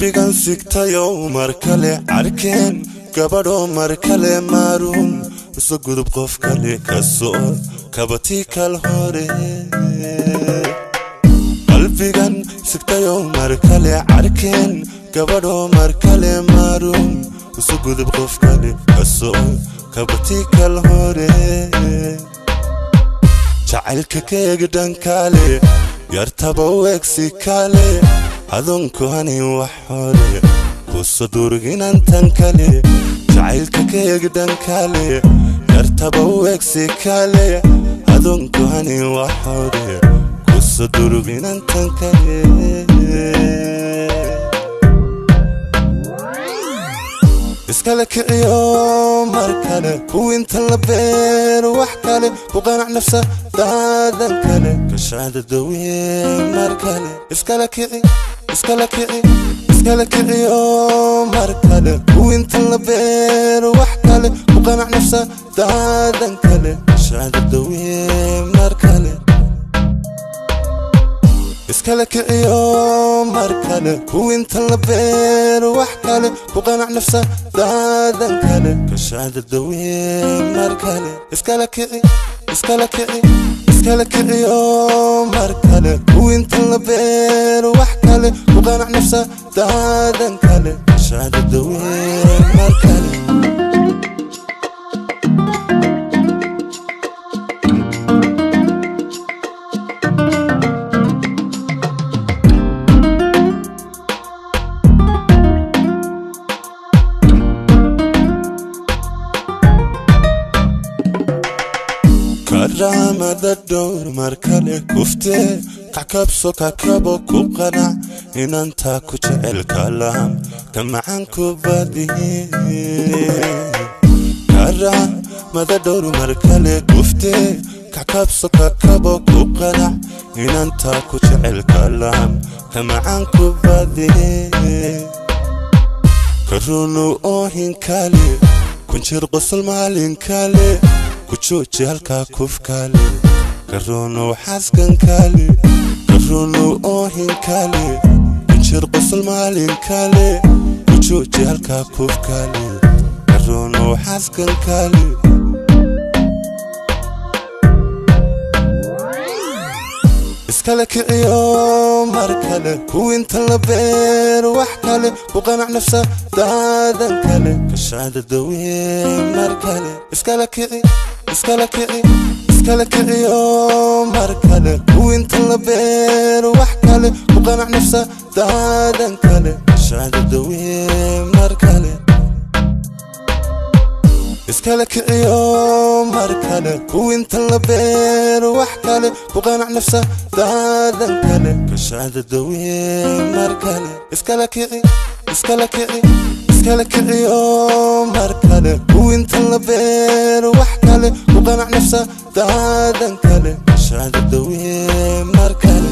qalbigan sigtayo markale arkeen gabadho markale maarun isu gudub qof kale kasoo kabati kal hore qalbigan sigtayo markale arkeen gabadho markale maarun isu gudub qof kale kasoo kabati kal hore jacaylka keega dhankale yartaba weegsi kale adonku hani wax hore kuso durginan tan kale jacaylka keega dhankale yartaba weegsi kale adonku hani wax hore kuso durginan tan kale iskala kiciyo markale kuwinta la beer wax kale ku qanac nafsa daadan kale kashaada dawiye markale iskala kiciyo markale kuwinta la beer wax kale ku qanac nafsa daadan kale kashaada dawiye markale iskala kiciyo markale kuwinta la beer wax kale ku qanac nafsa daadan kale kashaada dawiye markale iskala kiciyo markale kuwinta la beer wax kale ku qanac nafsa daadan kale kashaada dawiye markale كرامة الدور مركلة كفتة كعكبسو كعكبو كوقنا إن أنت كوتش الكلام كما عنكو بديه كرامة الدور مركلة كفتة كعكبسو كعكبو كوقنا إن أنت كوتش الكلام كما عنكو بديه كرونو أوهن كالي كنشر قصل مالين كالي كوتشوتشي هالكا كوف كالي كرونو حاسكن كالي كرونو اوهين كالي كنشر قصل مالين كالي كوتشوتشي هالكا كوف كالي كرونو حاسكن كالي iskala kiciyo markale kuwinta la beer wax kale ku qanac nafsa daadan kale kashaada dawiye markale iskala kiciyo markale kuwinta la beer wax kale ku qanac nafsa daadan kale kashaada dawiye markale iskala kiciyo markale kuwinta la beer wax kale ku qanac nafsa daadan kale kashaada dawiye markale iskala kiciyo markale kuwinta la beer wax kale ku qanac nafsa daadan kale kashaada dawiye markale